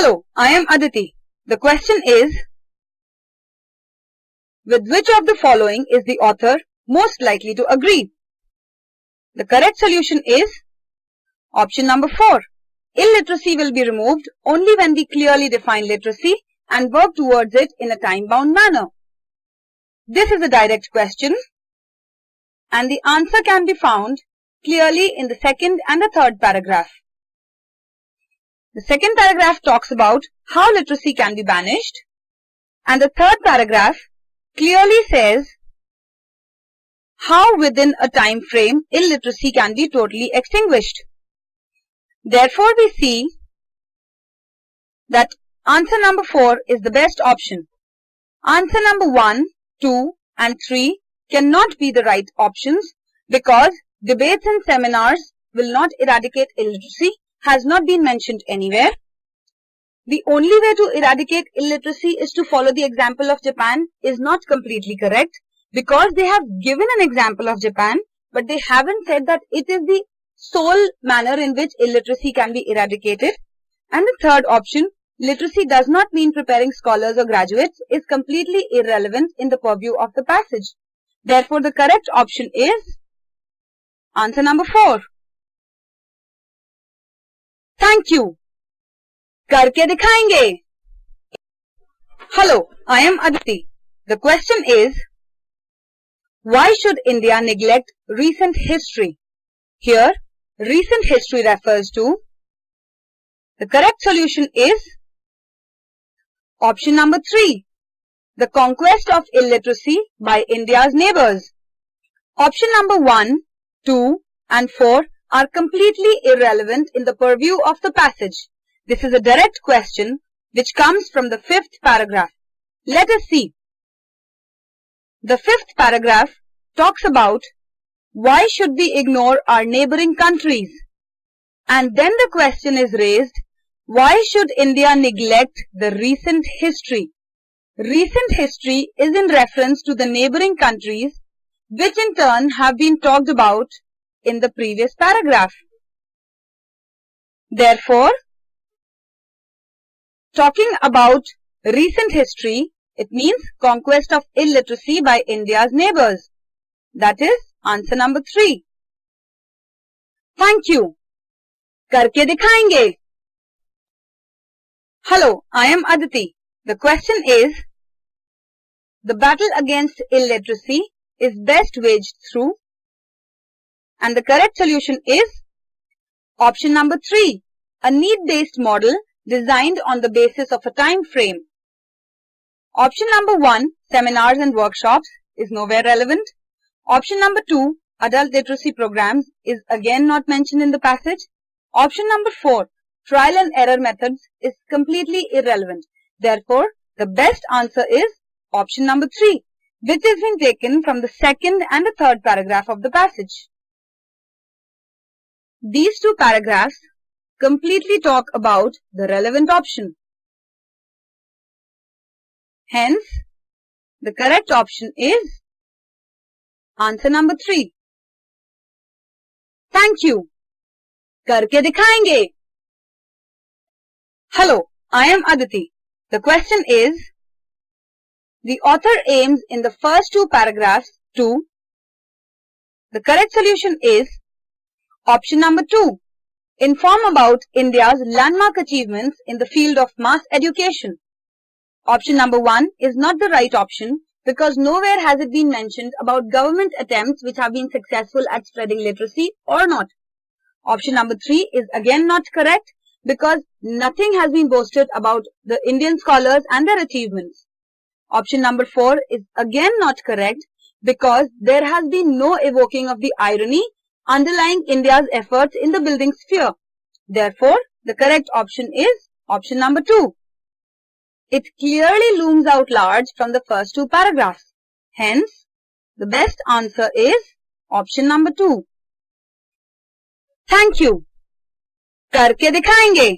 Hello, I am Aditi. The question is, with which of the following is the author most likely to agree? The correct solution is option number 4. Illiteracy will be removed only when we clearly define literacy and work towards it in a time-bound manner. This is a direct question and the answer can be found clearly in the second and the third paragraph. The second paragraph talks about how literacy can be banished and the third paragraph clearly says how within a time frame illiteracy can be totally extinguished. Therefore, we see that answer number 4 is the best option. Answer number 1, 2 and 3 cannot be the right options because debates and seminars will not eradicate illiteracy has not been mentioned anywhere. The only way to eradicate illiteracy is to follow the example of Japan is not completely correct because they have given an example of Japan but they haven't said that it is the sole manner in which illiteracy can be eradicated. And the third option, literacy does not mean preparing scholars or graduates, is completely irrelevant in the purview of the passage. Therefore, the correct option is answer number 4. Thank you. करके दिखाएंगे. Hello, I am Aditi. The question is, why should India neglect recent history? Here, recent history refers to, the correct solution is option number 3, the conquest of illiteracy by India's neighbors. Option number 1, 2 and 4 are completely irrelevant in the purview of the passage. This is a direct question which comes from the 5th paragraph. Let us see. The 5th paragraph talks about why should we ignore our neighboring countries? And then the question is raised, why should India neglect the recent history? Recent history is in reference to the neighboring countries which in turn have been talked about in the previous paragraph. Therefore, talking about recent history, it means conquest of illiteracy by India's neighbors. That is answer number 3. Thank you. करके दिखाएंगे. Hello, I am Aditi. The question is, the battle against illiteracy is best waged through, and the correct solution is option number 3, a need-based model designed on the basis of a time frame. Option number 1, seminars and workshops, is nowhere relevant. Option number 2, adult literacy programs, is again not mentioned in the passage. Option number 4, trial and error methods, is completely irrelevant. Therefore, the best answer is option number 3, which has been taken from the second and the third paragraph of the passage. These two paragraphs completely talk about the relevant option. Hence, the correct option is answer number 3. Thank you. करके दिखाएंगे. Hello, I am Aditi. The question is, the author aims in the first two paragraphs to, the correct solution is option number 2, inform about India's landmark achievements in the field of mass education. Option number 1 is not the right option because nowhere has it been mentioned about government attempts which have been successful at spreading literacy or not. Option number 3 is again not correct because nothing has been boasted about the Indian scholars and their achievements. Option number 4 is again not correct because there has been no evoking of the irony underlying India's efforts in the building sphere. Therefore, the correct option is option number 2. It clearly looms out large from the first two paragraphs. Hence, the best answer is option number 2. Thank you. करके दिखाएंगे.